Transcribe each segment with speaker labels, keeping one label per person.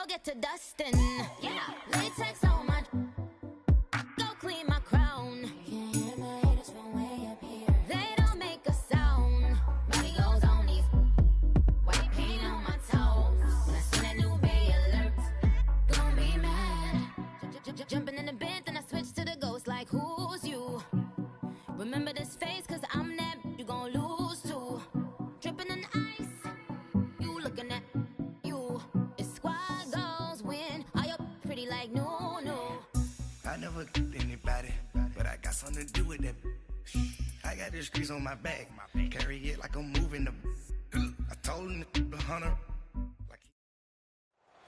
Speaker 1: get to dustin'. Yeah, latex on my. Go clean my crown. Can't hear my haters from way up here. They don't make a sound. Body goes on these. White paint on my toes. When I see that new Bay alert, gon' be mad. Jumping in the bed, then I switch to the ghost. Like, who's you? Remember this face, cause I'm that you gon' lose to. Dripping in ice, you looking at you. It's squad goals win. Are you pretty like no?
Speaker 2: I never anybody, but I got something to do with that. I got this grease on my back, carry it like I'm moving the. I told him the hunter.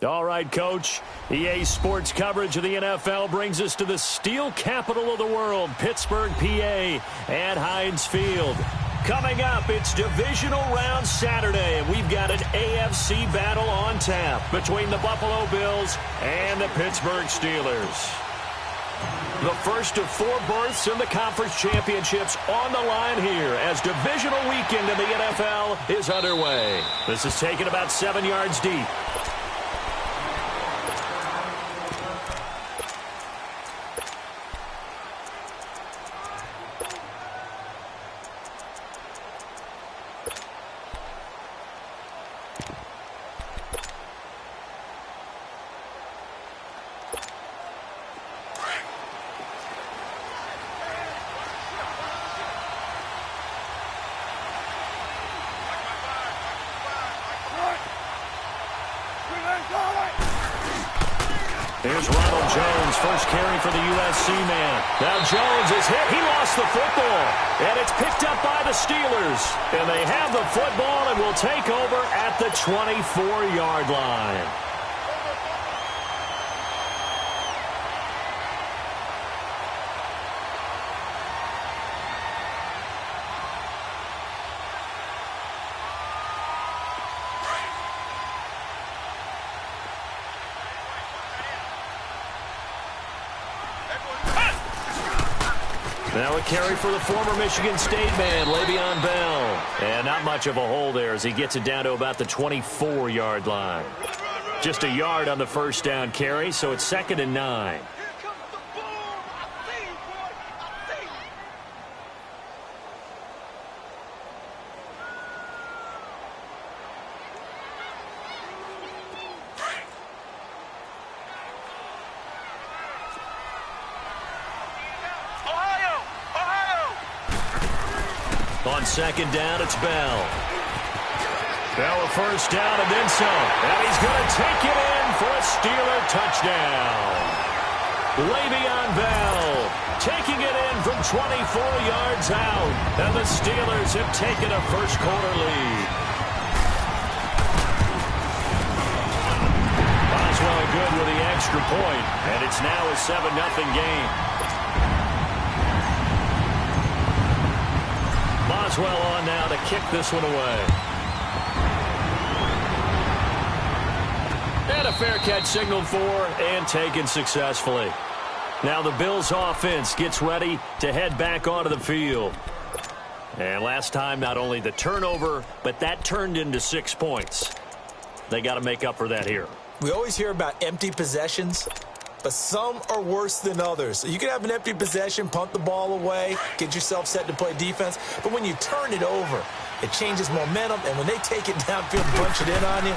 Speaker 3: All right, Coach. EA Sports coverage of the NFL brings us to the steel capital of the world, Pittsburgh, PA, at Heinz Field. Coming up, it's divisional round Saturday, and we've got an AFC battle on tap between the Buffalo Bills and the Pittsburgh Steelers. The first of 4 berths in the conference championships on the line here as divisional weekend in the NFL is underway. This is taken about 7 yards deep. Here's Ronald Jones, first carry for the USC man. Now Jones is hit. He lost the football. And it's picked up by the Steelers. And they have the football and will take over at the 24-yard line. Now a carry for the former Michigan State man, Le'Veon Bell. And not much of a hole there as he gets it down to about the 24-yard line. Just a yard on the first down carry, so it's 2nd and 9. On 2nd down, it's Bell. Bell a first down and then some. And he's going to take it in for a Steeler touchdown. Le'Veon Bell taking it in from 24 yards out. And the Steelers have taken a first-quarter lead. Boswell good with the extra point, and it's now a 7-0 game. Boswell on now to kick this one away. And a fair catch signaled for and taken successfully. Now the Bills offense gets ready to head back onto the field. And last time, not only the turnover, but that turned into 6 points. They got to make up for that here.
Speaker 4: We always hear about empty possessions, but some are worse than others. You can have an empty possession, punt the ball away, get yourself set to play defense, but when you turn it over, it changes momentum, and when they take it downfield and punch it in on you,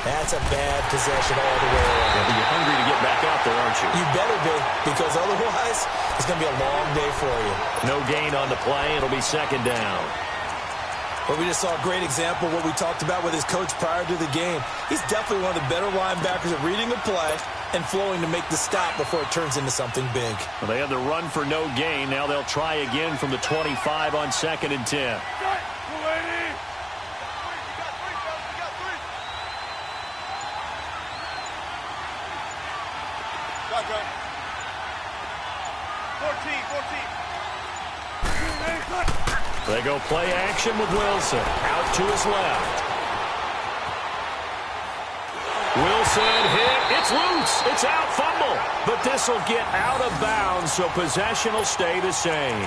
Speaker 4: that's a bad possession all the way around.
Speaker 3: Yeah, but you're hungry to get back out there, aren't you?
Speaker 4: You better be, because otherwise, it's going to be a long day for you.
Speaker 3: No gain on the play. It'll be 2nd down.
Speaker 4: But we just saw a great example of what we talked about with his coach prior to the game. He's definitely one of the better linebackers at reading the play and flowing to make the stop before it turns into something big.
Speaker 3: Well, they had the run for no gain. Now they'll try again from the 25 on 2nd and 10. They go play action with Wilson. Out to his left. Wilson hit. It's loose. It's out. Fumble. But this will get out of bounds, so possession will stay the same.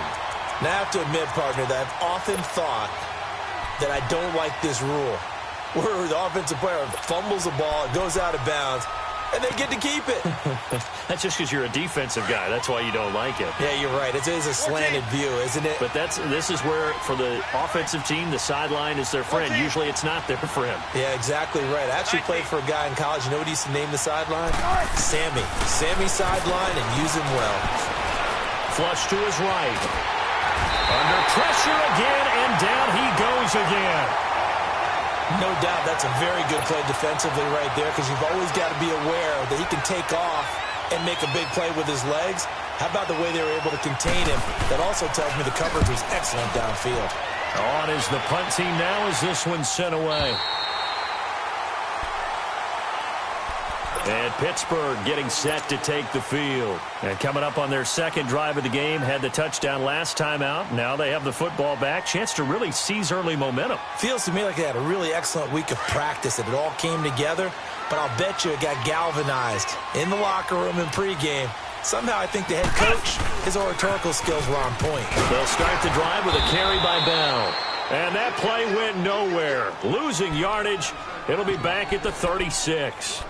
Speaker 4: Now, I have to admit, partner, that I've often thought that I don't like this rule, where the offensive player fumbles the ball, it goes out of bounds, and they get to keep it.
Speaker 3: That's just because you're a defensive guy. That's why you don't like it.
Speaker 4: Yeah, you're right. It is a slanted view, isn't it?
Speaker 3: But this is where, for the offensive team, the sideline is their friend. Usually it's not their friend.
Speaker 4: Yeah, exactly right. I actually played for a guy in college. You know what he used to name the sideline? Sammy. Sammy sideline, and use him well.
Speaker 3: Flush to his right. Under pressure again, and down he goes again.
Speaker 4: No doubt that's a very good play defensively right there, because you've always got to be aware that he can take off and make a big play with his legs. How about the way they were able to contain him? That also tells me the coverage was excellent downfield.
Speaker 3: On is the punt team now as this one's sent away. And Pittsburgh getting set to take the field. And coming up on their second drive of the game, had the touchdown last time out. Now they have the football back. Chance to really seize early momentum.
Speaker 4: Feels to me like they had a really excellent week of practice, that it all came together. But I'll bet you it got galvanized in the locker room in pregame. Somehow I think the head coach, his oratorical skills were on point.
Speaker 3: They'll start the drive with a carry by Bell. And that play went nowhere. Losing yardage. It'll be back at the 36.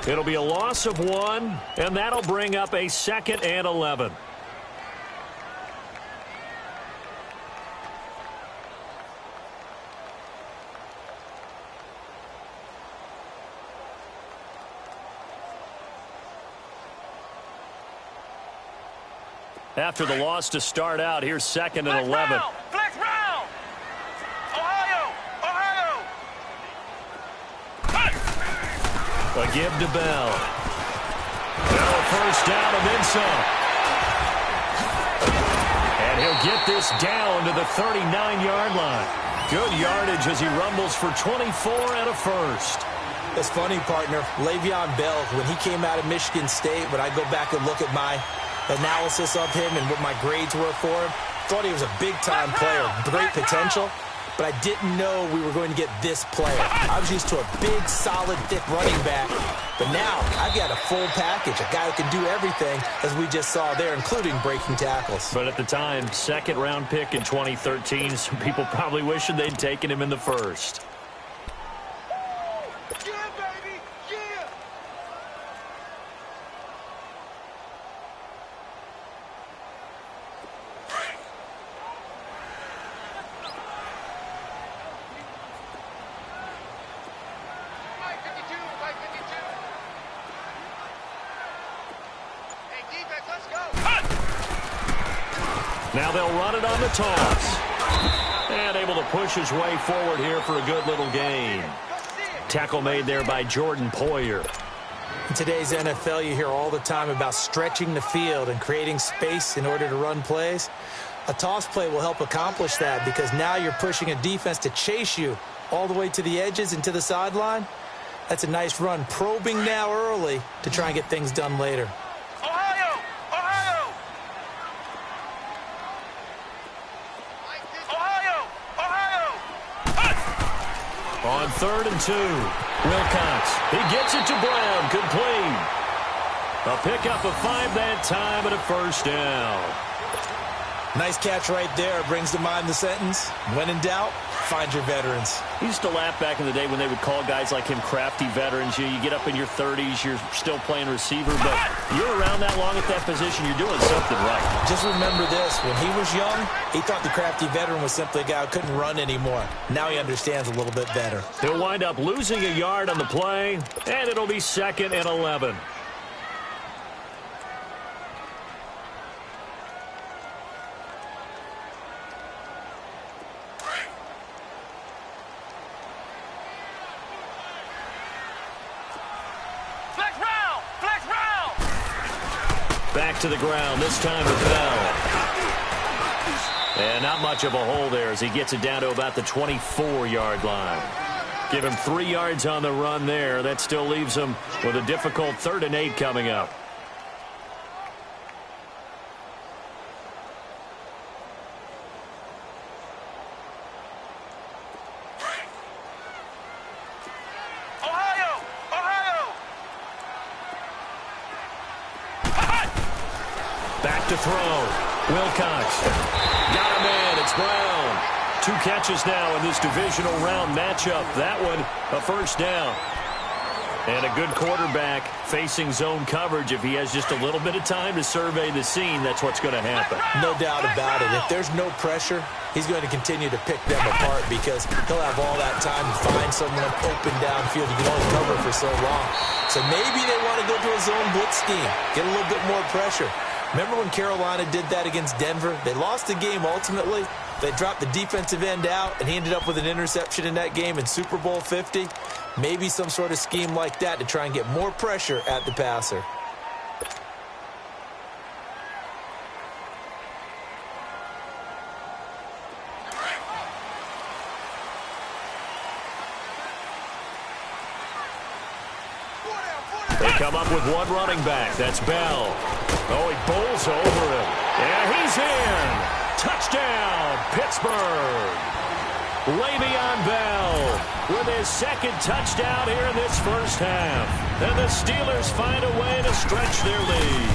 Speaker 3: It'll be a loss of 1, and that'll bring up a 2nd and 11. After the loss to start out, here's 2nd and 11.
Speaker 5: Flex round! Ohio! Ohio!
Speaker 3: A give to Bell. Now a first down and then some. And he'll get this down to the 39-yard line. Good yardage as he rumbles for 24 and a first.
Speaker 4: That's funny, partner. Le'Veon Bell, when he came out of Michigan State, when I go back and look at my analysis of him and what my grades were for him, thought he was a big-time player, great potential, but I didn't know we were going to get this player. I was used to a big, solid, thick running back, but now I've got a full package, a guy who can do everything, as we just saw there, including breaking tackles.
Speaker 3: But at the time, 2nd-round pick in 2013, some people probably wishing they'd taken him in the first. Now they'll run it on the toss. And able to push his way forward here for a good little gain. Tackle made there by Jordan Poyer.
Speaker 4: In today's NFL, you hear all the time about stretching the field and creating space in order to run plays. A toss play will help accomplish that, because now you're pushing a defense to chase you all the way to the edges and to the sideline. That's a nice run, probing now early to try and get things done later.
Speaker 5: Ohio! Ohio! Ohio! Ohio!
Speaker 3: On 3rd and 2, Wilcox. He gets it to Brown, complete. A pickup of 5 that time and a first down.
Speaker 4: Nice catch right there. Brings to mind the sentence, when in doubt, find your veterans.
Speaker 3: I used to laugh back in the day when they would call guys like him crafty veterans. You get up in your 30s, you're still playing receiver, but you're around that long at that position, you're doing something right.
Speaker 4: Just remember this, when he was young, he thought the crafty veteran was simply a guy who couldn't run anymore. Now he understands a little bit better.
Speaker 3: He'll wind up losing a yard on the play, and it'll be 2nd and 11. Back to the ground, this time with Bell. And not much of a hole there as he gets it down to about the 24-yard line. Give him 3 yards on the run there. That still leaves him with a difficult 3rd and 8 coming up. To throw. Wilcox. Got a man. It's Brown. 2 catches now in this divisional round matchup. That one, a first down. And a good quarterback facing zone coverage, if he has just a little bit of time to survey the scene, that's what's going to happen.
Speaker 4: No doubt about it. If there's no pressure, he's going to continue to pick them apart because he'll have all that time to find someone open downfield. You can only cover for so long. So maybe they want to go to a zone blitz scheme, get a little bit more pressure. Remember when Carolina did that against Denver? They lost the game ultimately. They dropped the defensive end out, and he ended up with an interception in that game in Super Bowl 50. Maybe some sort of scheme like that to try and get more pressure at the passer.
Speaker 3: They come up with one running back. That's Bell. Oh, he bowls over him. Yeah, he's in. Touchdown, Pittsburgh. Le'Veon Bell with his second touchdown here in this first half. And the Steelers find a way to stretch their lead.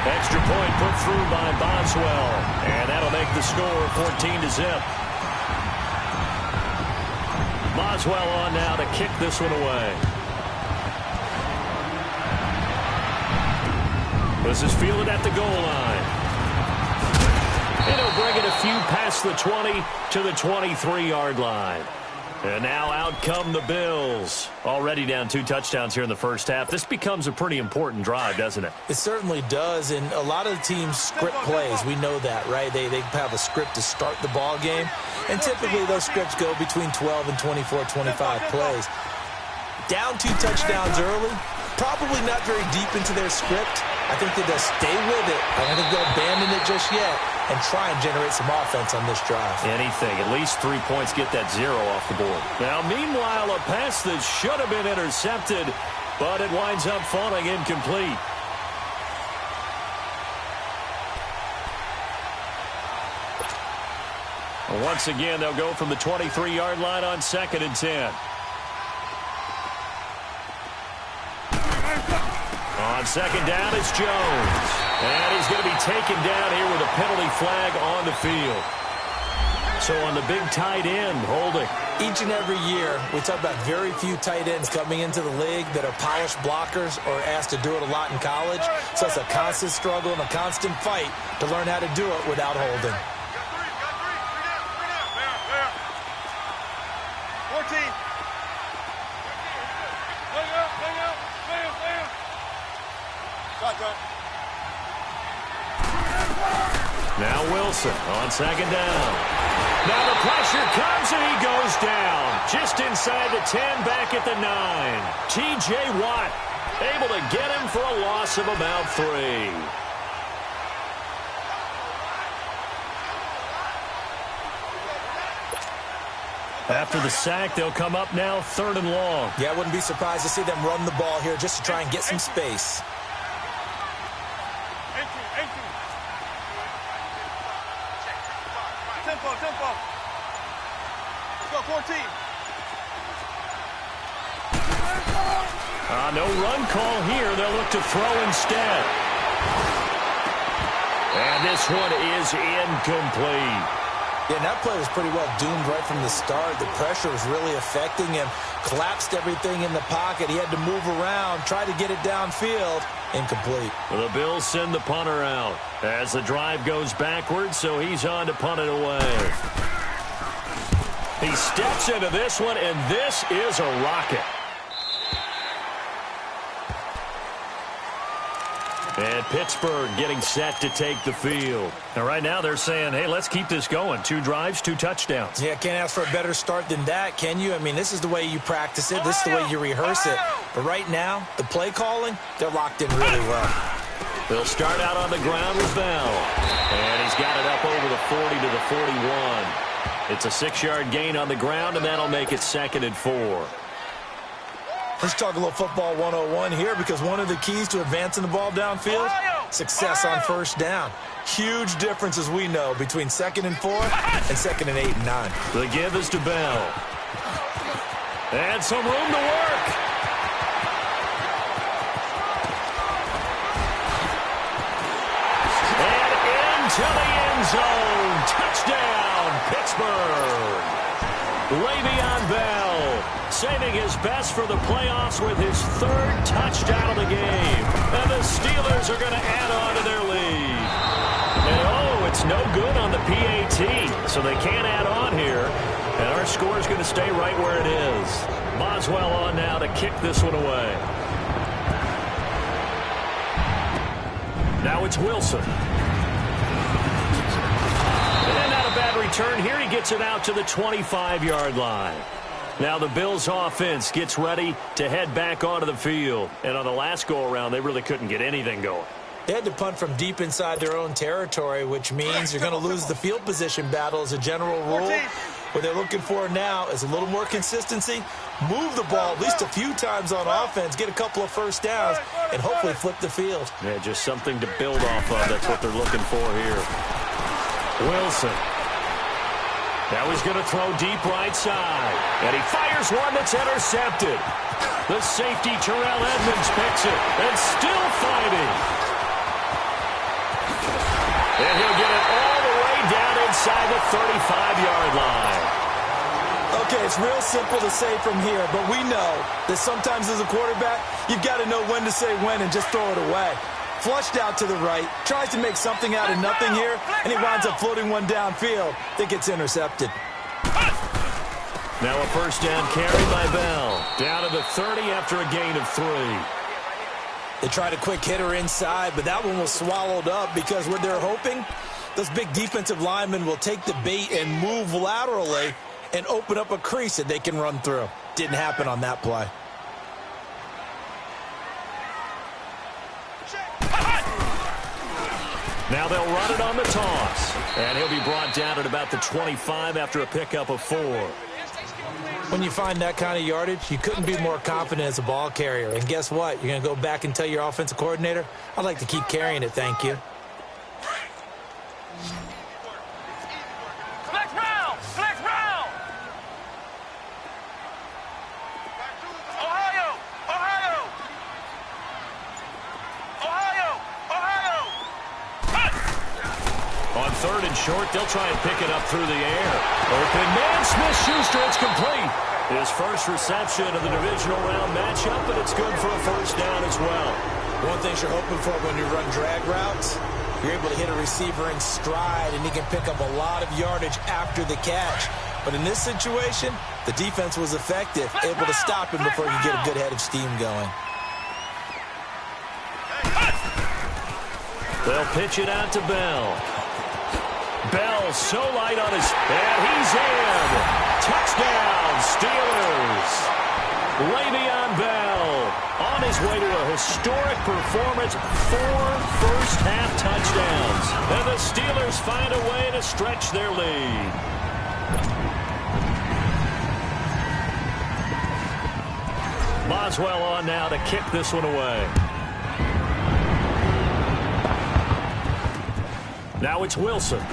Speaker 3: Extra point put through by Boswell. And that'll make the score 14-0. Boswell on now to kick this one away. This is fielded at the goal line. And he'll bring it a few past the 20 to the 23-yard line. And now out come the Bills. Already down 2 touchdowns here in the first half. This becomes a pretty important drive, doesn't it?
Speaker 4: It certainly does, and a lot of the teams script plays. We know that, right? They have a script to start the ball game, and typically those scripts go between 12 and 24, 25 plays. Down 2 touchdowns early, probably not very deep into their script. I think that they'll stay with it. I don't think they'll abandon it just yet and try and generate some offense on this drive.
Speaker 3: Anything. At least 3 points, get that 0 off the board. Now, meanwhile, a pass that should have been intercepted, but it winds up falling incomplete. Once again, they'll go from the 23-yard line on 2nd and 10. On 2nd down, it's Jones. And he's going to be taken down here with a penalty flag on the field. So on the big tight end, holding.
Speaker 4: Each and every year, we talk about very few tight ends coming into the league that are polished blockers or asked to do it a lot in college. So it's a constant struggle and a constant fight to learn how to do it without holding.
Speaker 5: 14.
Speaker 3: Now Wilson on 2nd down. Now the pressure comes and he goes down. Just inside the 10, back at the 9. T.J. Watt able to get him for a loss of about 3. After the sack, they'll come up now 3rd and long.
Speaker 4: Yeah, I wouldn't be surprised to see them run the ball here just to try and get some space.
Speaker 5: Tempo. Let's go, 14.
Speaker 3: No run call here. They'll look to throw instead. And this one is incomplete.
Speaker 4: Yeah, and that play was pretty well doomed right from the start. The pressure was really affecting him. Collapsed everything in the pocket. He had to move around, try to get it downfield. Incomplete.
Speaker 3: The Bills send the punter out as the drive goes backwards, so he's on to punt it away. He steps into this one, and this is a rocket. And Pittsburgh getting set to take the field. And right now they're saying, hey, let's keep this going. 2 drives, 2 touchdowns.
Speaker 4: Yeah, can't ask for a better start than that, can you? I mean, this is the way you practice it. This is the way you rehearse it. But right now, the play calling, they're locked in really well.
Speaker 3: They'll start out on the ground with Bell. And he's got it up over the 40 to the 41. It's a 6-yard gain on the ground, and that'll make it 2nd and 4.
Speaker 4: Let's talk a little football 101 here, because one of the keys to advancing the ball downfield, success on first down. Huge difference, as we know, between 2nd and 4 and 2nd and 8 and 9.
Speaker 3: The give is to Bell. And some room to work. And into the end zone. Touchdown, Pittsburgh. Le'Veon Bell, saving his best for the playoffs with his 3rd touchdown of the game. And the Steelers are going to add on to their lead. And it's no good on the PAT, so they can't add on here. And our score is going to stay right where it is. Boswell on now to kick this one away. Now it's Wilson. And not a bad return here. He gets it out to the 25-yard line. Now the Bills offense gets ready to head back onto the field. And on the last go-around, they really couldn't get anything going.
Speaker 4: They had to punt from deep inside their own territory, which means you're going to lose the field position battle as a general rule. What they're looking for now is a little more consistency, move the ball at least a few times on offense, get a couple of first downs, and hopefully flip the field.
Speaker 3: Yeah, just something to build off of. That's what they're looking for here. Wilson. Now he's going to throw deep right side. And he fires one that's intercepted. The safety, Terrell Edmonds, picks it. And still fighting. And he'll get it all the way down inside the 35-yard line.
Speaker 4: Okay, it's real simple to say from here, but we know that sometimes as a quarterback, you've got to know when to say when and just throw it away. Flushed out to the right, tries to make something out of nothing here, and he winds up floating one downfield that gets intercepted.
Speaker 3: Now a first down carry by Bell. Down to the 30 after a gain of 3.
Speaker 4: They tried a quick hitter inside, but that one was swallowed up because what they're hoping, those big defensive linemen will take the bait and move laterally and open up a crease that they can run through. Didn't happen on that play.
Speaker 3: Now they'll run it on the toss. And he'll be brought down at about the 25 after a pickup of 4.
Speaker 4: When you find that kind of yardage, you couldn't be more confident as a ball carrier. And guess what? You're going to go back and tell your offensive coordinator, I'd like to keep carrying it, thank you.
Speaker 5: Flex round! Flex round! Ohio! Ohio! Ohio! Ohio!
Speaker 3: On 3rd and short, they'll try and pick it up through the air. Open man, Smith-Schuster, it's complete. His first reception of the divisional round matchup, but it's good for a first down as well.
Speaker 4: One thing you're hoping for when you run drag routes, you're able to hit a receiver in stride, and he can pick up a lot of yardage after the catch. But in this situation, the defense was effective, able to stop him before you get a good head of steam going.
Speaker 3: They'll pitch it out to Bell. Bell so light on his... And he's in! Touchdown, Steelers! Le'Veon Bell on his way to a historic performance. 4 first-half touchdowns. And the Steelers find a way to stretch their lead. Boswell on now to kick this one away. Now it's Wilson.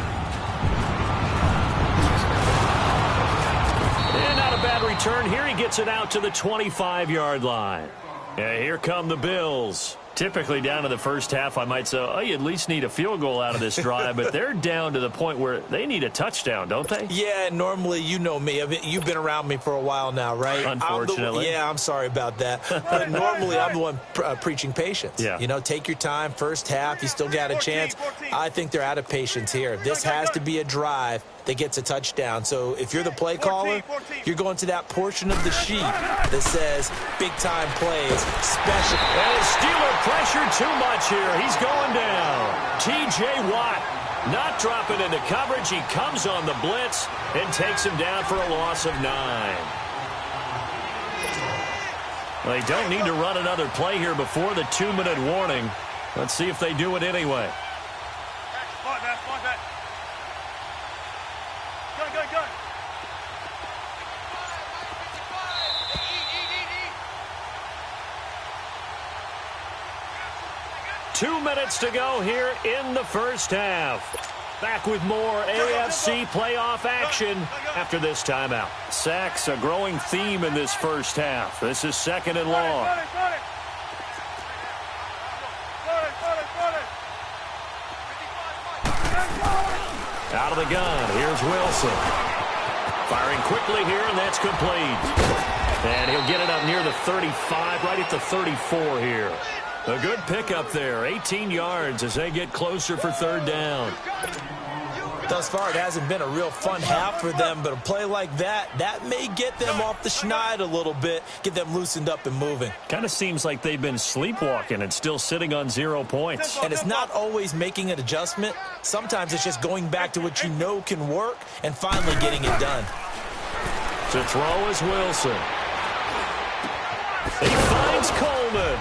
Speaker 3: And not a bad return. Here he gets it out to the 25-yard line. Yeah, here come the Bills. Typically down to the first half, I might say, oh, you at least need a field goal out of this drive, but they're down to the point where they need a touchdown, don't they?
Speaker 4: Yeah, normally, you know me. I mean, you've been around me for a while now, right?
Speaker 3: Unfortunately.
Speaker 4: I'm sorry about that. But normally, I'm the one preaching patience.
Speaker 3: Yeah.
Speaker 4: You know, take your time, first half, you still got a chance. I think they're out of patience here. This has to be a drive that gets a touchdown. So if you're the play caller, you're going to that portion of the sheet that says big-time plays, special.
Speaker 3: And Steeler pressure too much here. He's going down. T.J. Watt not dropping into coverage. He comes on the blitz and takes him down for a loss of 9. Well, they don't need to run another play here before the 2-minute warning. Let's see if they do it anyway.
Speaker 5: Spot that, spot that. Gun, gun, gun.
Speaker 3: 2 minutes to go here in the first half. Back with more AFC playoff action after this timeout. Sacks, a growing theme in this first half. This is 2nd and long. Out of the gun, here's Wilson. Firing quickly here, and that's complete. And he'll get it up near the 35, right at the 34 here. A good pickup there, 18 yards as they get closer for third down.
Speaker 4: Thus far, it hasn't been a real fun half for them, but a play like that may get them off the schneid a little bit, get them loosened up and moving.
Speaker 3: Kind of seems like they've been sleepwalking and still sitting on 0 points.
Speaker 4: And it's not always making an adjustment. Sometimes it's just going back to what you know can work and finally getting it done.
Speaker 3: To throw is Wilson. He finds Coleman.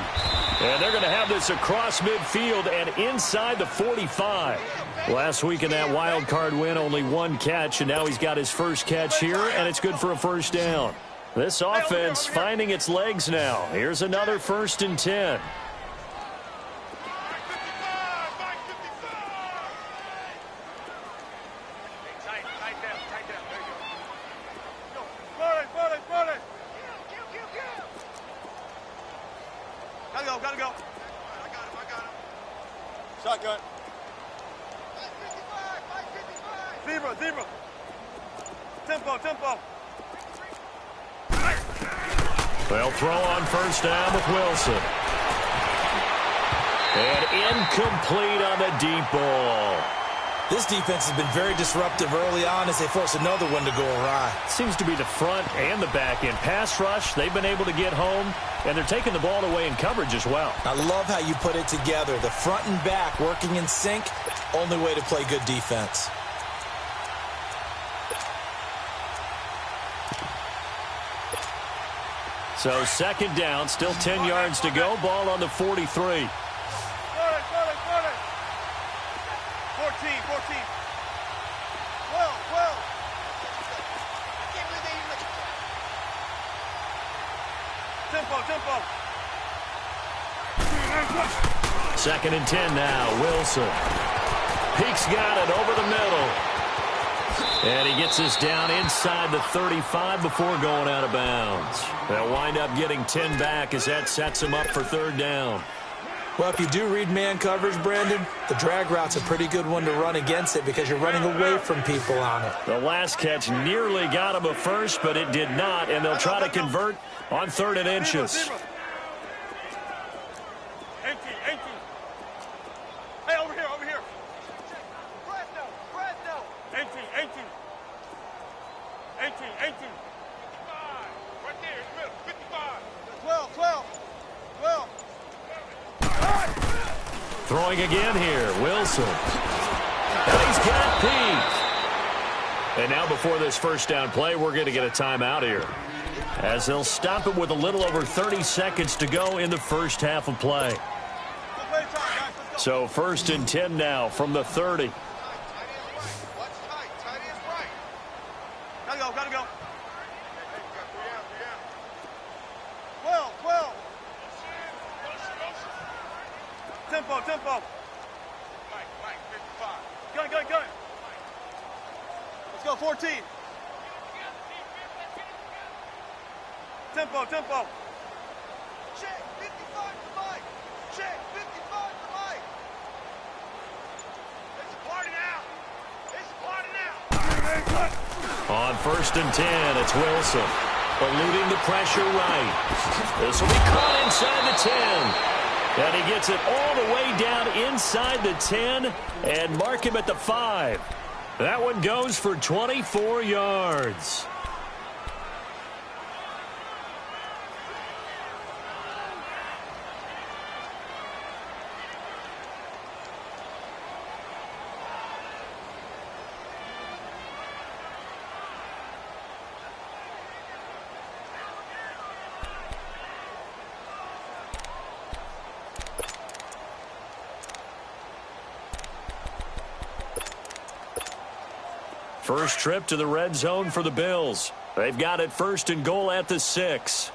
Speaker 3: And they're going to have this across midfield and inside the 45. Last week in that wild card win, only 1 catch, and now he's got his first catch here, and it's good for a first down. This offense finding its legs now. Here's another 1st and 10.
Speaker 5: Gotta go. I got him. Shotgun. Zebra. Tempo.
Speaker 3: They'll throw on first down with Wilson. And incomplete on the deep ball.
Speaker 4: This defense has been very disruptive early on as they force another one to go awry.
Speaker 3: Seems to be the front and the back end. Pass rush, they've been able to get home, and they're taking the ball away in coverage as well.
Speaker 4: I love how you put it together. The front and back working in sync, only way to play good defense.
Speaker 3: So second down, still 10 yards to go. Ball on the 43.
Speaker 5: 14. 12. Tempo.
Speaker 3: Second and 10 now. Wilson. Peek's got it over the middle. And he gets us down inside the 35 before going out of bounds. They'll wind up getting 10 back as that sets him up for third down.
Speaker 4: Well, if you do read man coverage, Brandon, the drag route's a pretty good one to run against it because you're running away from people on it.
Speaker 3: The last catch nearly got him a first, but it did not, and they'll try to convert on 3rd and inches.
Speaker 5: 18. Hey, over here. Fresno. 18. 55. Right there, in the middle. 55. 12.
Speaker 3: Throwing again here, Wilson. And he's got Pete. And now before this first down play, we're going to get a timeout here, as they'll stop it with a little over 30 seconds to go in the first half of play. So 1st and 10 now from the 30.
Speaker 5: Gotta go. 12. Tempo. Mike, 55. Gun. Let's go, 14. Tempo. Check, 55 to Mike. It's a party now.
Speaker 3: On 1st and 10, it's Wilson. Eluding the pressure right. This will be caught inside the 10. And he gets it all the way down inside the 10 and mark him at the 5. That one goes for 24 yards. First trip to the red zone for the Bills. They've got it 1st and goal at the 6.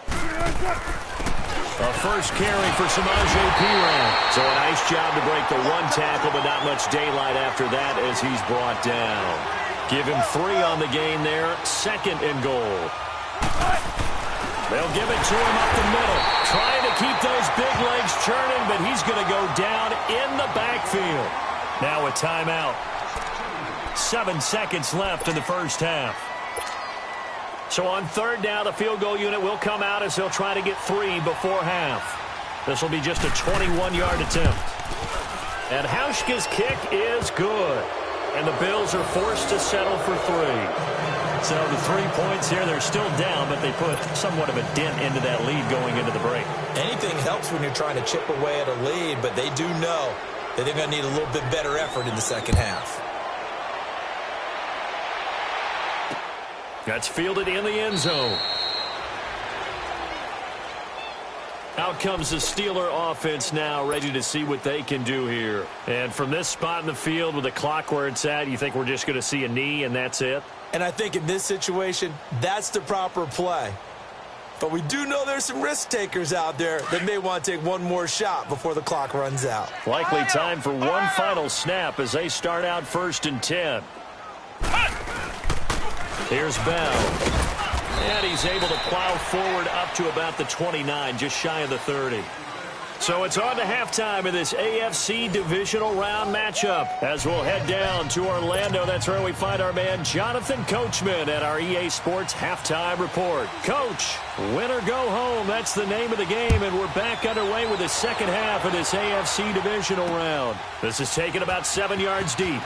Speaker 3: A first carry for Samaje Perine. So a nice job to break the 1 tackle, but not much daylight after that as he's brought down. Give him 3 on the game there. 2nd and goal. They'll give it to him up the middle. Trying to keep those big legs churning, but he's going to go down in the backfield. Now a timeout. 7 seconds left in the first half. So on third down, the field goal unit will come out as they'll try to get 3 before half. This will be just a 21-yard attempt. And Hauschka's kick is good. And the Bills are forced to settle for 3. So the 3 points here, they're still down, but they put somewhat of a dent into that lead going into the break.
Speaker 4: Anything helps when you're trying to chip away at a lead, but they do know that they're going to need a little bit better effort in the second half.
Speaker 3: That's fielded in the end zone. Out comes the Steeler offense now, ready to see what they can do here. And from this spot in the field with the clock where it's at, you think we're just going to see a knee and that's it?
Speaker 4: And I think in this situation, that's the proper play. But we do know there's some risk takers out there that may want to take one more shot before the clock runs out.
Speaker 3: Likely time for one final snap as they start out 1st and 10. Here's Bell. And he's able to plow forward up to about the 29, just shy of the 30. So it's on to halftime of this AFC divisional round matchup as we'll head down to Orlando. That's where we find our man Jonathan Coachman at our EA Sports Halftime Report. Coach, win or go home, that's the name of the game, and we're back underway with the second half of this AFC divisional round. This is taken about 7 yards deep.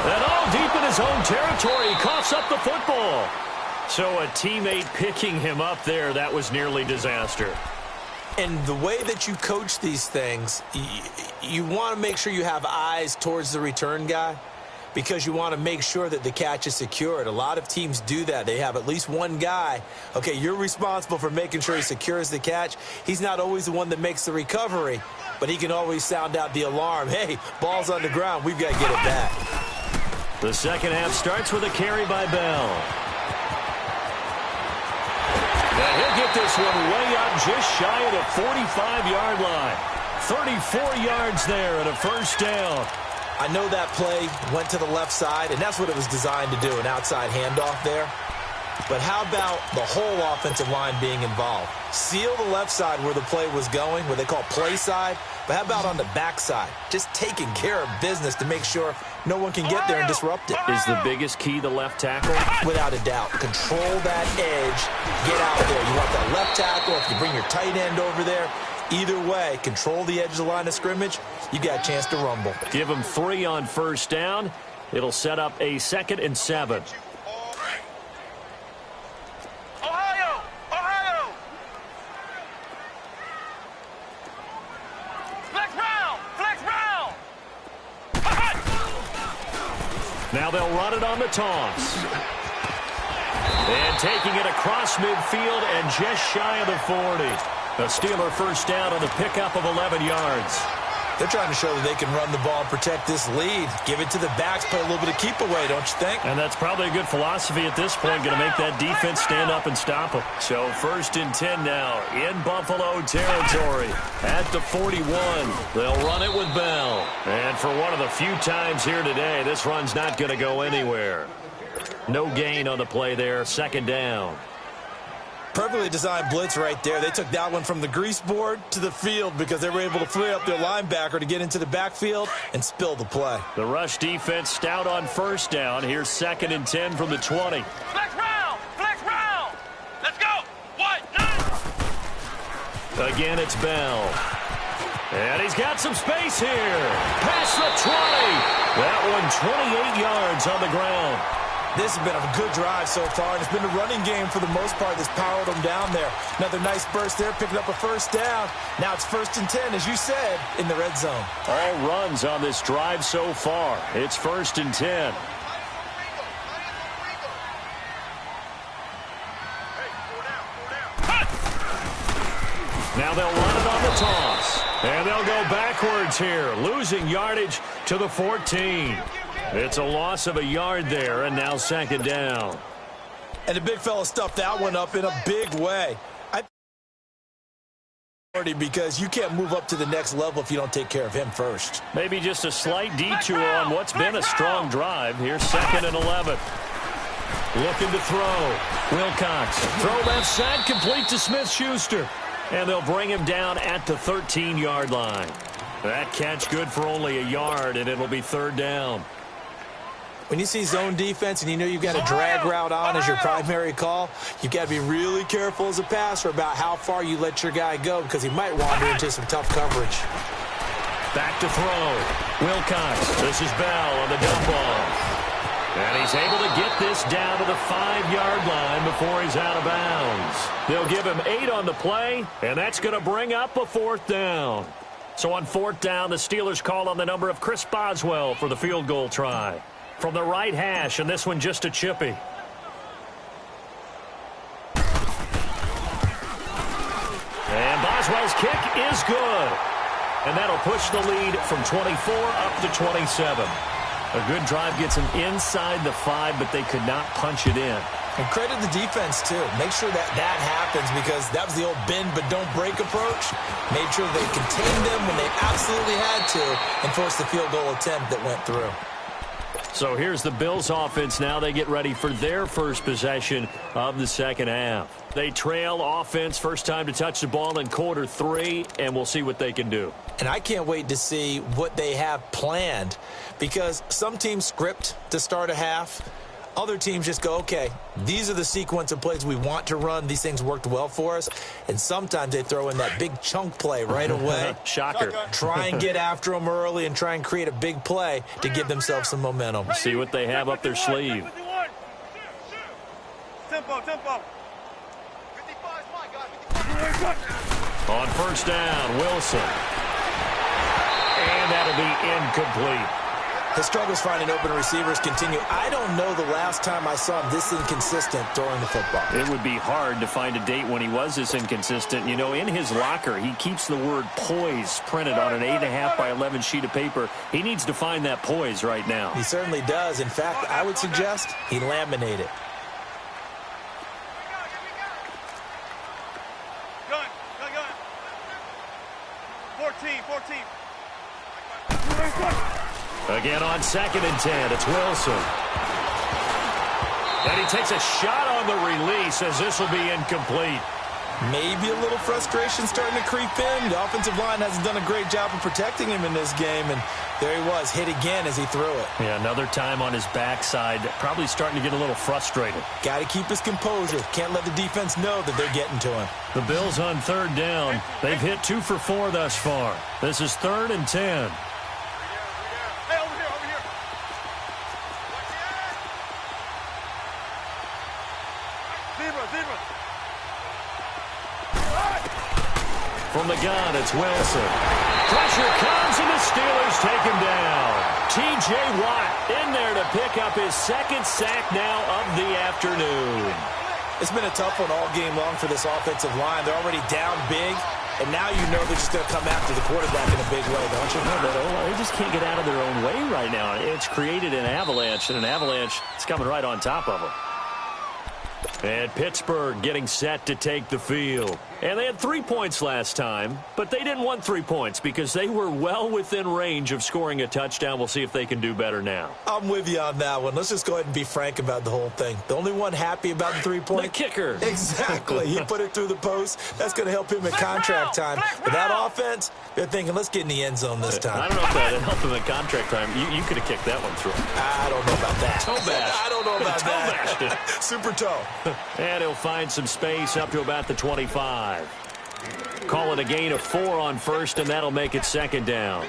Speaker 3: And all deep in his own territory, he coughs up the football. So a teammate picking him up there, that was nearly disaster.
Speaker 4: And the way that you coach these things, you want to make sure you have eyes towards the return guy because you want to make sure that the catch is secured. A lot of teams do that. They have at least one guy. Okay, you're responsible for making sure he secures the catch. He's not always the one that makes the recovery, but he can always sound out the alarm. Hey, ball's on the ground. We've got to get it back.
Speaker 3: The second half starts with a carry by Bell. And he'll get this one way up just shy of the 45-yard line. 34 yards there and a first down.
Speaker 4: I know that play went to the left side, and that's what it was designed to do, an outside handoff there. But how about the whole offensive line being involved? Seal the left side where the play was going, what they call play side. But how about on the backside? Just taking care of business to make sure no one can get there and disrupt it.
Speaker 3: Is the biggest key the left tackle?
Speaker 4: Without a doubt. Control that edge. Get out there. You want that left tackle. If you bring your tight end over there, either way, control the edge of the line of scrimmage. You got a chance to rumble.
Speaker 3: Give them 3 on first down. It'll set up a 2nd and 7. Now they'll run it on the toss. And taking it across midfield and just shy of the 40. A Steeler first down on the pickup of 11 yards.
Speaker 4: They're trying to show that they can run the ball and protect this lead. Give it to the backs, play a little bit of keep away, don't you think?
Speaker 3: And that's probably a good philosophy at this point, going to make that defense stand up and stop them. So 1st and 10 now in Buffalo territory at the 41. They'll run it with Bell. And for one of the few times here today, this run's not going to go anywhere. No gain on the play there, 2nd down.
Speaker 4: Perfectly designed blitz right there. They took that one from the grease board to the field because they were able to free up their linebacker to get into the backfield and spill the play.
Speaker 3: The rush defense stout on first down. Here's 2nd and 10 from the 20.
Speaker 5: Flex round! Flex round! Let's go! 1, 9!
Speaker 3: Again, it's Bell. And he's got some space here. Past the 20. That one 28 yards on the ground.
Speaker 4: This has been a good drive so far, and it's been a running game for the most part that's powered them down there. Another nice burst there, picking up a first down. Now it's 1st and 10, as you said, in the red zone.
Speaker 3: All runs on this drive so far. It's 1st and 10. Now they'll run it on the toss. And they'll go backwards here, losing yardage to the 14. It's a loss of a yard there, and now 2nd down.
Speaker 4: And the big fella stuffed that one up in a big way. Because you can't move up to the next level if you don't take care of him first.
Speaker 3: Maybe just a slight detour on what's been a strong drive. Here's 2nd and 11. Looking to throw. Wilcox. Throw left side, complete to Smith-Schuster. And they'll bring him down at the 13-yard line. That catch good for only a yard, and it'll be 3rd down.
Speaker 4: When you see zone defense and you know you've got a drag route on as your primary call, you've got to be really careful as a passer about how far you let your guy go because he might wander into some tough coverage.
Speaker 3: Back to throw. Wilcox. This is Bell on the dump off. And he's able to get this down to the 5-yard line before he's out of bounds. They'll give him 8 on the play, and that's going to bring up a 4th down. So on 4th down, the Steelers call on the number of Chris Boswell for the field goal try. From the right hash, and this one just a chippy. And Boswell's kick is good. And that'll push the lead from 24 up to 27. A good drive gets them inside the 5, but they could not punch it in.
Speaker 4: And credit the defense, too. Make sure that happens because that was the old bend but don't break approach. Made sure they contained them when they absolutely had to and forced the field goal attempt that went through.
Speaker 3: So here's the Bills offense now. They get ready for their first possession of the second half. They trail offense, first time to touch the ball in quarter 3, and we'll see what they can do.
Speaker 4: And I can't wait to see what they have planned because some teams script to start a half. Other teams just go, okay, these are the sequence of plays we want to run. These things worked well for us. And sometimes they throw in that big chunk play right away.
Speaker 3: Shocker.
Speaker 4: Try and get after them early and try and create a big play to give themselves some momentum.
Speaker 3: See what they have up their sleeve.
Speaker 5: Tempo.
Speaker 3: On first down, Wilson. And that'll be incomplete.
Speaker 4: His struggles finding open receivers continue. I don't know the last time I saw him this inconsistent throwing the football.
Speaker 3: It would be hard to find a date when he was this inconsistent. You know, in his locker, he keeps the word poise printed on an 8.5 by 11 sheet of paper. He needs to find that poise right now.
Speaker 4: He certainly does. In fact, I would suggest he laminate it.
Speaker 5: Gun. 14.
Speaker 3: Again on 2nd and 10, it's Wilson. And he takes a shot on the release as this will be incomplete.
Speaker 4: Maybe a little frustration starting to creep in. The offensive line hasn't done a great job of protecting him in this game, and there he was, hit again as he threw it.
Speaker 3: Yeah, another time on his backside, probably starting to get a little frustrated.
Speaker 4: Got to keep his composure. Can't let the defense know that they're getting to him.
Speaker 3: The Bills on 3rd down. They've hit 2 for 4 thus far. This is 3rd and 10.
Speaker 5: Hey, over here. Zebra.
Speaker 3: From the gun, it's Wilson. Pressure comes, and the Steelers take him down. T.J. Watt in there to pick up his 2nd sack now of the afternoon.
Speaker 4: It's been a tough one all game long for this offensive line. They're already down big, and now you know they're just going to come after the quarterback in a big way, don't you?
Speaker 3: They just can't get out of their own way right now. It's created an avalanche, and an avalanche is coming right on top of them. And Pittsburgh getting set to take the field. And they had 3 points last time, but they didn't want 3 points because they were well within range of scoring a touchdown. We'll see if they can do better now.
Speaker 4: I'm with you on that one. Let's just go ahead and be frank about the whole thing. The only one happy about the 3-point?
Speaker 3: The kicker.
Speaker 4: Exactly. He put it through the post. That's going to help him at contract time. But that offense, they're thinking, let's get in the end zone this time.
Speaker 3: I don't know if that helped him at contract time. You could have kicked that one through.
Speaker 4: I don't know about that.
Speaker 3: Toe bash.
Speaker 4: I don't know about
Speaker 3: toe
Speaker 4: that.
Speaker 3: bashed.
Speaker 4: Super toe.
Speaker 3: And he'll find some space up to about the 25. Call it a gain of 4 on first, and that'll make it 2nd down.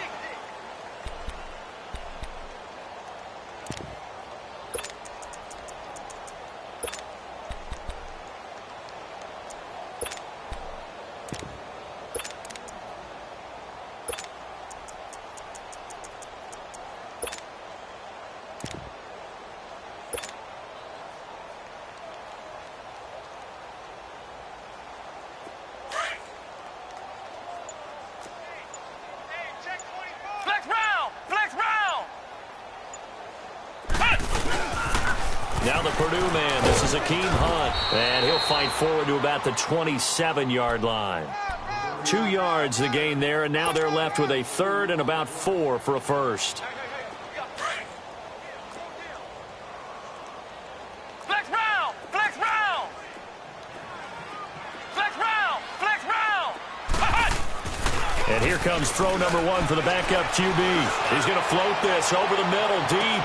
Speaker 3: Now the Purdue man, this is Akeem Hunt, and he'll fight forward to about the 27-yard line. 2 yards the gain there, and now they're left with a 3rd and about 4 for a first. And here comes throw number 1 for the backup QB. He's going to float this over the middle deep.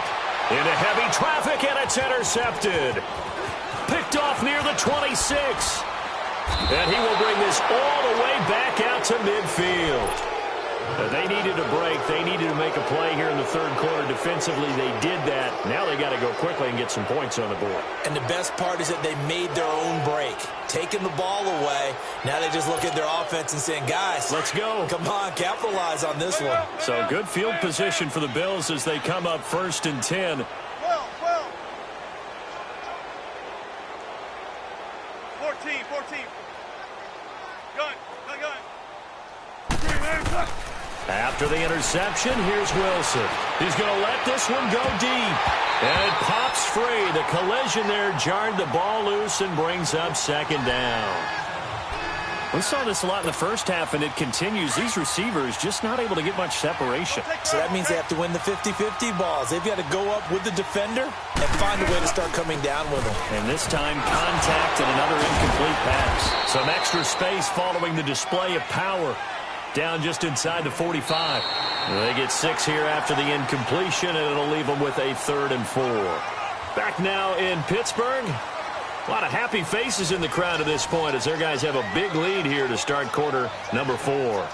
Speaker 3: Into heavy traffic, and it's intercepted. Picked off near the 26. And he will bring this all the way back out to midfield. They needed a break. They needed to make a play here in the third quarter. Defensively, they did that. Now they got to go quickly and get some points on the board.
Speaker 4: And the best part is that they made their own break. Taking the ball away. Now they just look at their offense and saying, guys,
Speaker 3: let's go.
Speaker 4: Come on, capitalize on this one.
Speaker 3: So good field position for the Bills as they come up 1st and 10.
Speaker 5: 12. 14. Gun.
Speaker 3: After the interception, here's Wilson. He's going to let this one go deep. And it pops free. The collision there jarred the ball loose and brings up 2nd down. We saw this a lot in the first half, and it continues. These receivers just not able to get much separation.
Speaker 4: So that means they have to win the 50-50 balls. They've got to go up with the defender and find a way to start coming down with them.
Speaker 3: And this time, contact and another incomplete pass. Some extra space following the display of power. Down just inside the 45. They get 6 here after the incompletion, and it'll leave them with a 3rd and 4. Back now in Pittsburgh. A lot of happy faces in the crowd at this point as their guys have a big lead here to start quarter number 4.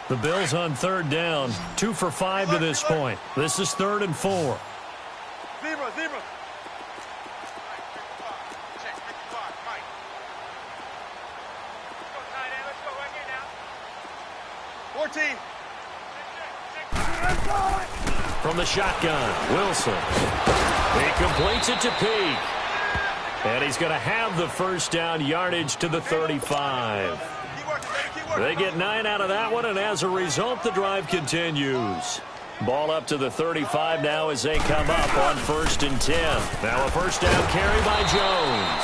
Speaker 3: The Bills on 3rd down. 2 for 5 to this point. This is 3rd and 4.
Speaker 5: Zebra.
Speaker 3: From the shotgun, Wilson. He completes it to Peak. And he's going to have the 1st down, yardage to the 35. They get 9 out of that one, and as a result, the drive continues. Ball up to the 35 now as they come up on 1st and 10. Now a 1st down carry by Jones.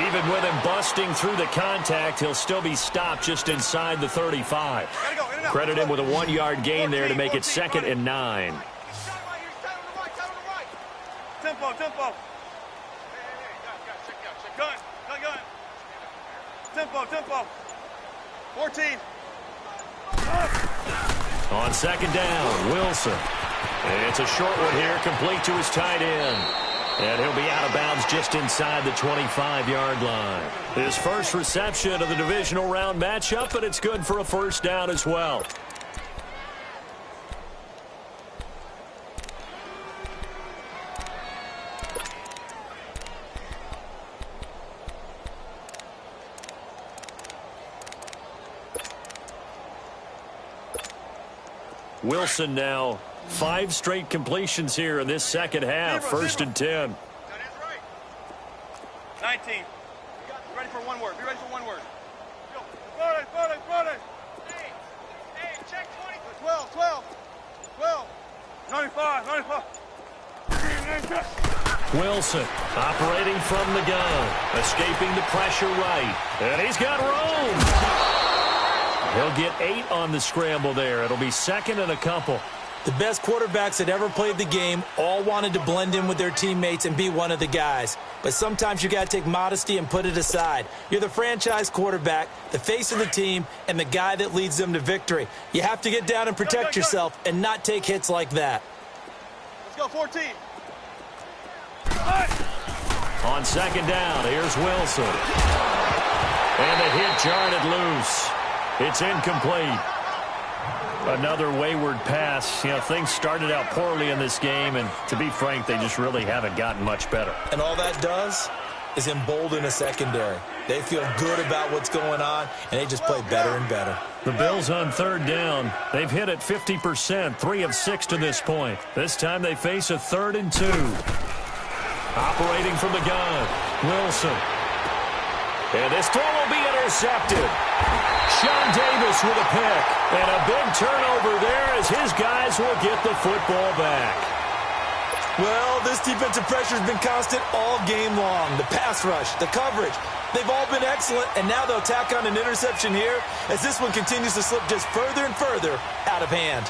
Speaker 3: Even with him busting through the contact, he'll still be stopped just inside the 35. Credit him with a 1-yard gain there to make it 2nd and 9.
Speaker 5: Tempo. Gun. Tempo. 14.
Speaker 3: On 2nd down, Wilson. It's a short one here, complete to his tight end. And he'll be out of bounds just inside the 25-yard line. His first reception of the divisional round matchup, but it's good for a 1st down as well. Wilson now 5 straight completions here in this 2nd half. 1st and 10.
Speaker 5: That is right. 19. Be ready for one word. Brother. Hey, check 20. 12. 95.
Speaker 3: Wilson operating from the gun. Escaping the pressure right. And he's got room. He'll get 8 on the scramble there. It'll be 2nd and a couple.
Speaker 4: The best quarterbacks that ever played the game all wanted to blend in with their teammates and be one of the guys. But sometimes you got to take modesty and put it aside. You're the franchise quarterback, the face of the team, and the guy that leads them to victory. You have to get down and protect yourself and not take hits like that.
Speaker 5: Let's go, 14.
Speaker 3: On 2nd down, here's Wilson. And the hit jarred it loose. It's incomplete. Another wayward pass. You know, things started out poorly in this game, and to be frank, they just really haven't gotten much better.
Speaker 4: And all that does is embolden a secondary. They feel good about what's going on, and they just play better and better.
Speaker 3: The Bills on 3rd down. They've hit it 50%, 3 of 6 to this point. This time they face a 3rd and 2. Operating from the gun, Wilson. And this throw will be intercepted. Sean Davis with a pick. And a big turnover there as his guys will get the football back.
Speaker 4: Well, this defensive pressure has been constant all game long. The pass rush, the coverage, they've all been excellent, and now they'll tack on an interception here as this one continues to slip just further and further out of hand.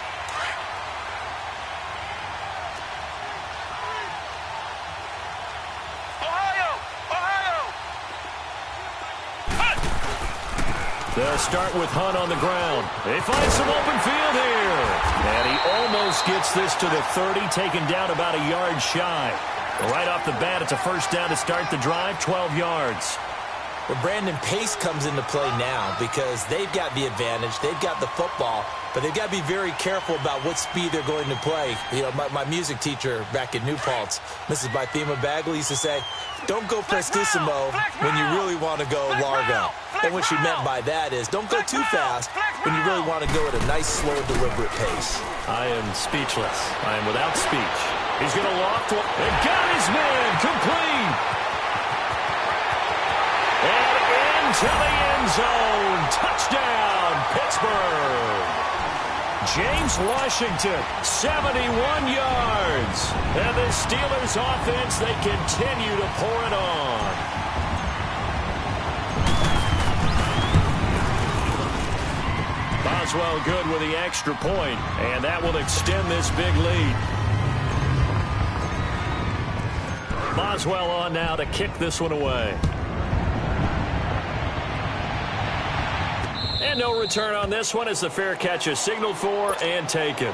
Speaker 3: They'll start with Hunt on the ground. They find some open field here. And he almost gets this to the 30, taken down about a yard shy. Right off the bat, it's a first down to start the drive, 12 yards.
Speaker 4: Well, Brandon, pace comes into play now because they've got the advantage. They've got the football, but they've got to be very careful about what speed they're going to play. You know, my music teacher back in New Paltz, Mrs. Bythema Bagley, used to say, don't go prestissimo when you really want to go largo. And what she meant by that is don't go too fast when you really want to go at a nice, slow, deliberate pace.
Speaker 3: I am speechless. I am without speech. He's going to loft one. And got his man complete. And into the end zone. Touchdown, Pittsburgh. James Washington, 71 yards. And the Steelers offense, they continue to pour it on. Boswell good with the extra point, and that will extend this big lead. Boswell on now to kick this one away. And no return on this one as the fair catch is signaled for and taken.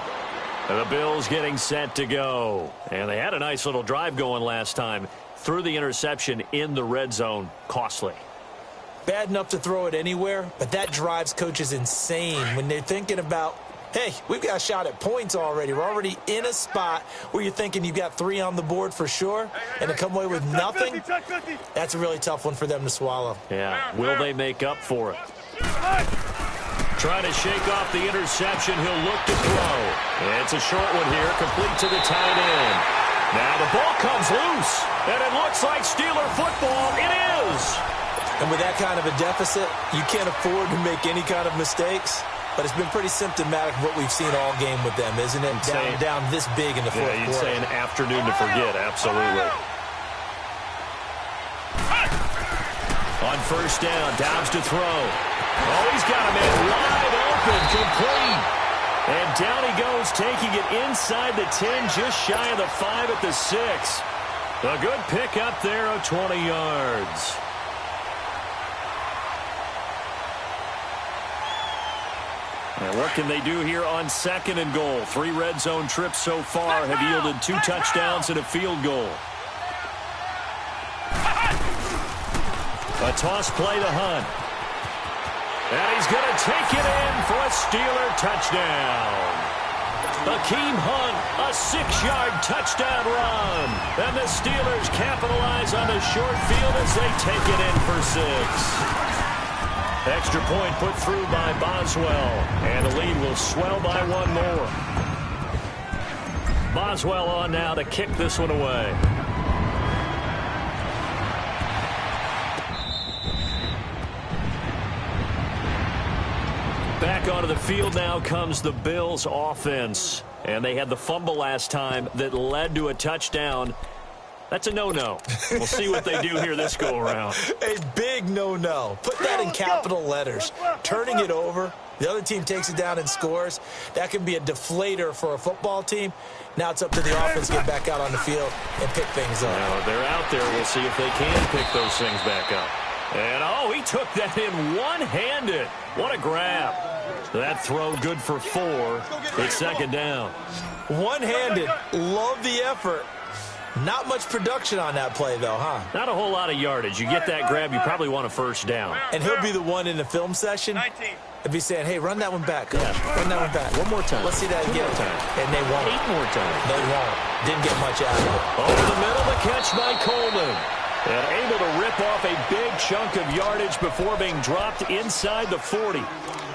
Speaker 3: And the Bills getting set to go. And they had a nice little drive going last time. Threw the interception in the red zone. Costly.
Speaker 4: Bad enough to throw it anywhere, but that drives coaches insane when they're thinking about, hey, we've got a shot at points already. We're already in a spot where you're thinking you've got 3 on the board for sure, and to come away with nothing, that's a really tough one for them to swallow.
Speaker 3: Yeah, will they make up for it? Trying to shake off the interception. He'll look to throw. It's a short one here, complete to the tight end. Now the ball comes loose, and it looks like Steeler football. It is.
Speaker 4: And with that kind of a deficit, you can't afford to make any kind of mistakes. But it's been pretty symptomatic of what we've seen all game with them, isn't it? Down this big in the fourth quarter.
Speaker 3: You'd say an afternoon to forget, absolutely. On first down, Dobbs to throw. Oh, he's got a man wide open, complete. And down he goes, taking it inside the 10, just shy of the 5 at the 6. A good pick up there of 20 yards. And what can they do here on second and goal? 3 red zone trips so far have yielded 2 touchdowns and a field goal. A toss play to Hunt. And he's going to take it in for a Steeler touchdown. Akeem Hunt, a 6-yard touchdown run. And the Steelers capitalize on the short field as they take it in for 6. Extra point put through by Boswell. And the lead will swell by 1 more. Boswell on now to kick this one away. Back onto the field now comes the Bills offense. And they had the fumble last time that led to a touchdown. That's a no-no. We'll see what they do here this go-around.
Speaker 4: A big no-no. Put that in capital letters. Turning it over, the other team takes it down and scores. That can be a deflator for a football team. Now it's up to the offense to get back out on the field and pick things up.
Speaker 3: Now they're out there. We'll see if they can pick those things back up. And, oh, he took that in one-handed. What a grab. That throw good for 4. It's second down.
Speaker 4: One-handed. Love the effort. Not much production on that play, though, huh?
Speaker 3: Not a whole lot of yardage. You get that grab, you probably want a first down.
Speaker 4: And he'll be the one in the film session. He'll be saying, hey, run that one back, coach. Yeah. Run that one back.
Speaker 3: One more time.
Speaker 4: Let's see that again. And they won't.
Speaker 3: 8 more times.
Speaker 4: They won't. Didn't get much out of it.
Speaker 3: Over the middle, the catch by Coleman. And able to rip off a big chunk of yardage before being dropped inside the 40.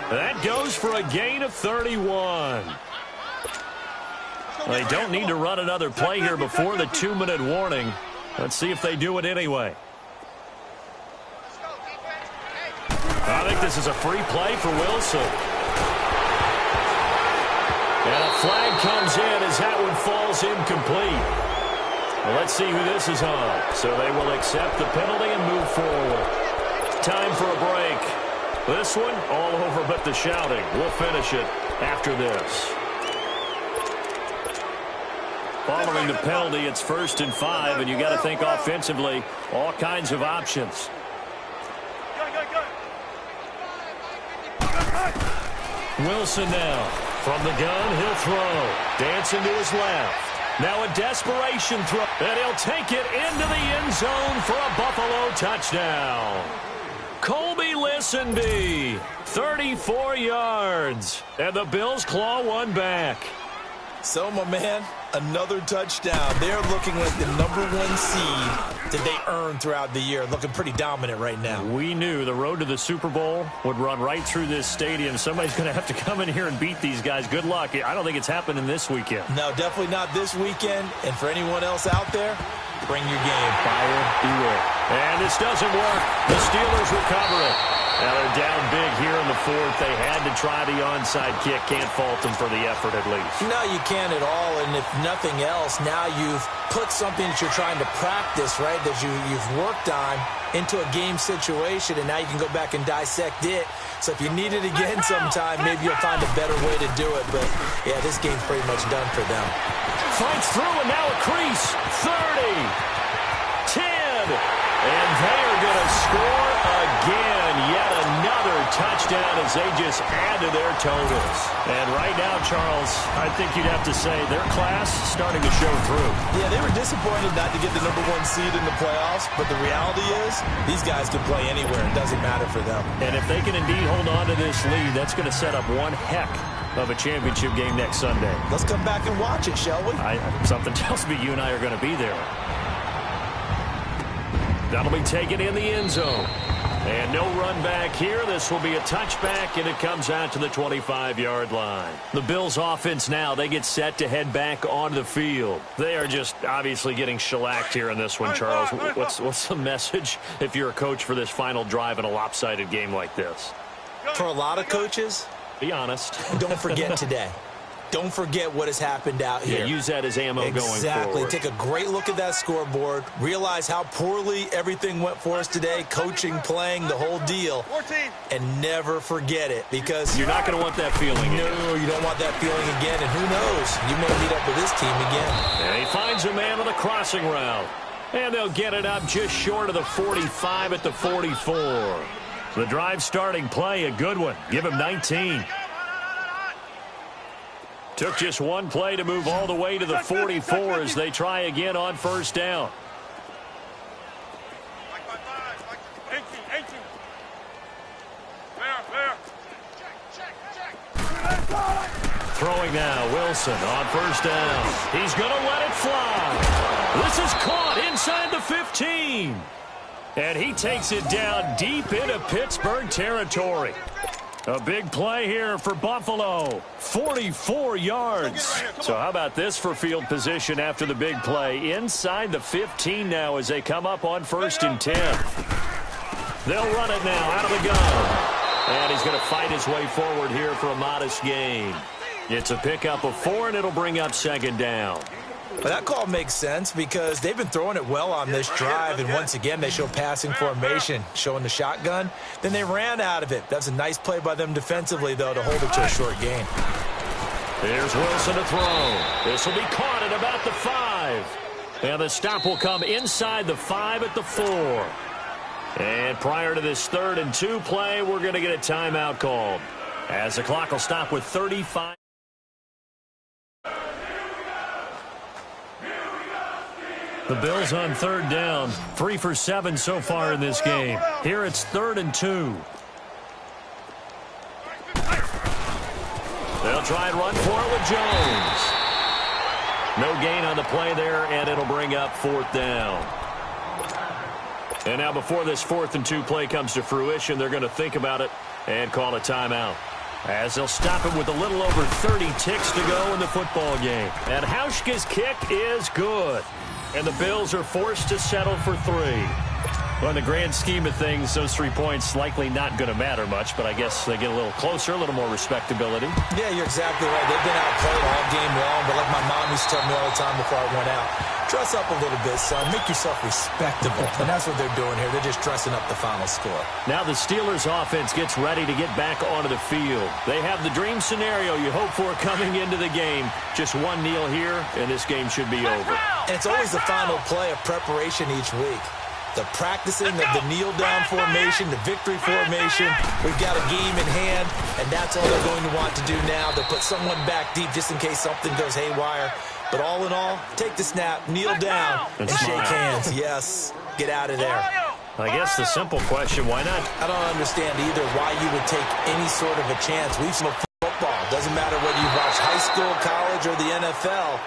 Speaker 3: That goes for a gain of 31. They don't need to run another play here before the 2-minute warning. Let's see if they do it anyway. I think this is a free play for Wilson. And a flag comes in as that one falls incomplete. Well, let's see who this is on. So they will accept the penalty and move forward. Time for a break. This one, all over but the shouting. We'll finish it after this. Following the penalty, it's 1st and 5, and you got to think offensively, all kinds of options. Wilson now. From the gun, he'll throw. Dancing to his left. Now a desperation throw. And he'll take it into the end zone for a Buffalo touchdown. Colby Listenby, 34 yards. And the Bills claw one back.
Speaker 4: So, my man, another touchdown. They're looking like the #1 seed that they earned throughout the year. Looking pretty dominant right now.
Speaker 3: We knew the road to the Super Bowl would run right through this stadium. Somebody's going to have to come in here and beat these guys. Good luck. I don't think it's happening this weekend.
Speaker 4: No, definitely not this weekend. And for anyone else out there, bring your game.
Speaker 3: Fire beware. And this doesn't work. The Steelers recover it. Now they're down big here in the fourth. They had to try the onside kick. Can't fault them for the effort at least.
Speaker 4: No, you can't at all. And if nothing else, now you've put something that you're trying to practice, right, that you've worked on into a game situation, and now you can go back and dissect it. So if you need it again sometime, maybe you'll find a better way to do it. But, yeah, this game's pretty much done for them.
Speaker 3: Fights through, and now a crease. 30. 10. And they are going to score again. Yet another touchdown as they just add to their totals. And right now, Charles, I think you'd have to say their class starting to show through.
Speaker 4: Yeah, they were disappointed not to get the #1 seed in the playoffs, but the reality is these guys can play anywhere. It doesn't matter for them.
Speaker 3: And if they can indeed hold on to this lead, that's going to set up one heck of a championship game next Sunday.
Speaker 4: Let's come back and watch it, shall we?
Speaker 3: Something tells me you and I are going to be there. That'll be taken in the end zone. And no run back here. This will be a touchback, and it comes out to the 25-yard line. The Bills' offense now, they get set to head back onto the field. They are just obviously getting shellacked here in this one, Charles. What's the message if you're a coach for this final drive in a lopsided game like this?
Speaker 4: For a lot of coaches,
Speaker 3: be honest.
Speaker 4: Don't forget today. Don't forget what has happened out here.
Speaker 3: Yeah, use that as ammo going forward.
Speaker 4: Exactly. Take a great look at that scoreboard. Realize how poorly everything went for us today. Coaching, playing, the whole deal.
Speaker 5: 14.
Speaker 4: And never forget it, because
Speaker 3: you're not going to want that feeling.
Speaker 4: No, you don't want that feeling again. And who knows? You may meet up with this team again.
Speaker 3: And he finds a man on the crossing route. And they'll get it up just short of the 45 at the 44. The drive starting play, a good one. Give him 19. Took just one play to move all the way to the 44 as they try again on first down.
Speaker 5: 18. There.
Speaker 3: Throwing now, Wilson on first down. He's going to let it fly. This is caught inside the 15. And he takes it down deep into Pittsburgh territory. A big play here for Buffalo. 44 yards. So how about this for field position after the big play? Inside the 15 now as they come up on 1st and 10. They'll run it now out of the gun. And he's going to fight his way forward here for a modest gain. It's a pickup of 4, and it'll bring up 2nd down.
Speaker 4: But that call makes sense because they've been throwing it well on this drive, and once again they show passing formation, showing the shotgun. Then they ran out of it. That's a nice play by them defensively, though, to hold it to a short gain.
Speaker 3: Here's Wilson to throw. This will be caught at about the 5. And the stop will come inside the 5 at the 4. And prior to this 3rd and 2 play, we're going to get a timeout called, as the clock will stop with 35. The Bills on 3rd down, 3 for 7 so far in this game. Here it's 3rd and 2. They'll try and run for it with Jones. No gain on the play there, and it'll bring up 4th down. And now before this 4th and 2 play comes to fruition, they're going to think about it and call a timeout, as they'll stop him with a little over 30 ticks to go in the football game. And Hauschka's kick is good. And the Bills are forced to settle for 3. Well, in the grand scheme of things, those 3 points likely not going to matter much, but I guess they get a little closer, a little more respectability.
Speaker 4: Yeah, you're exactly right. They've been outplayed all game long, but like my mom used to tell me all the time before I went out, dress up a little bit, son. Make yourself respectable. And that's what they're doing here. They're just dressing up the final score.
Speaker 3: Now the Steelers offense gets ready to get back onto the field. They have the dream scenario you hope for coming into the game. Just one kneel here, and this game should be over.
Speaker 4: And it's always the final play of preparation each week. the practicing of the kneel-down formation, the victory formation. We've got a game in hand, and that's all they're going to want to do now. They'll put someone back deep just in case something goes haywire. But all in all, take the snap, kneel down, and shake hands. Yes, get out of there.
Speaker 3: I guess the simple question, why not?
Speaker 4: I don't understand either why you would take any sort of a chance. We've seen football. Doesn't matter whether you watch high school, college, or the NFL.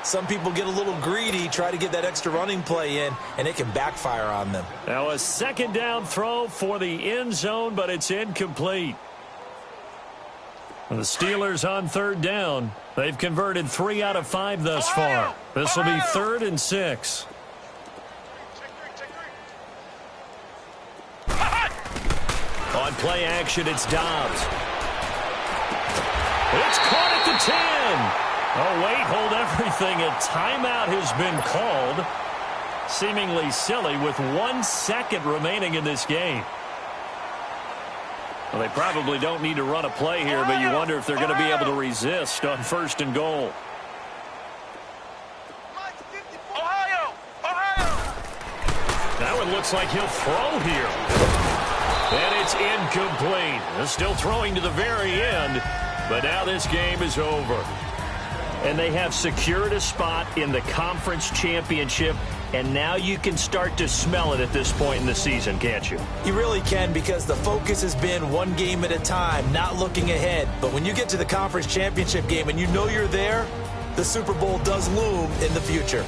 Speaker 4: Some people get a little greedy, try to get that extra running play in, and it can backfire on them.
Speaker 3: Now a second down throw for the end zone, but it's incomplete. The Steelers on third down. They've converted 3 out of 5 thus far. This will be 3rd and 6. On play action, it's Dobbs. It's caught at the 10. Oh, wait, hold everything. A timeout has been called. Seemingly silly with 1 second remaining in this game. Well, they probably don't need to run a play here, but you wonder if they're going to be able to resist on 1st and goal. That one looks like he'll throw here. And it's incomplete. They're still throwing to the very end, but now this game is over. And they have secured a spot in the conference championship, and now you can start to smell it at this point in the season, can't you?
Speaker 4: You really can, because the focus has been one game at a time, not looking ahead. But when you get to the conference championship game and you know you're there, the Super Bowl does loom in the future.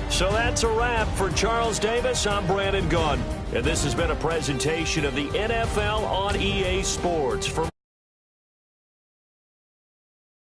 Speaker 3: So that's a wrap for Charles Davis. I'm Brandon Gaudin, and this has been a presentation of the NFL on EA Sports. For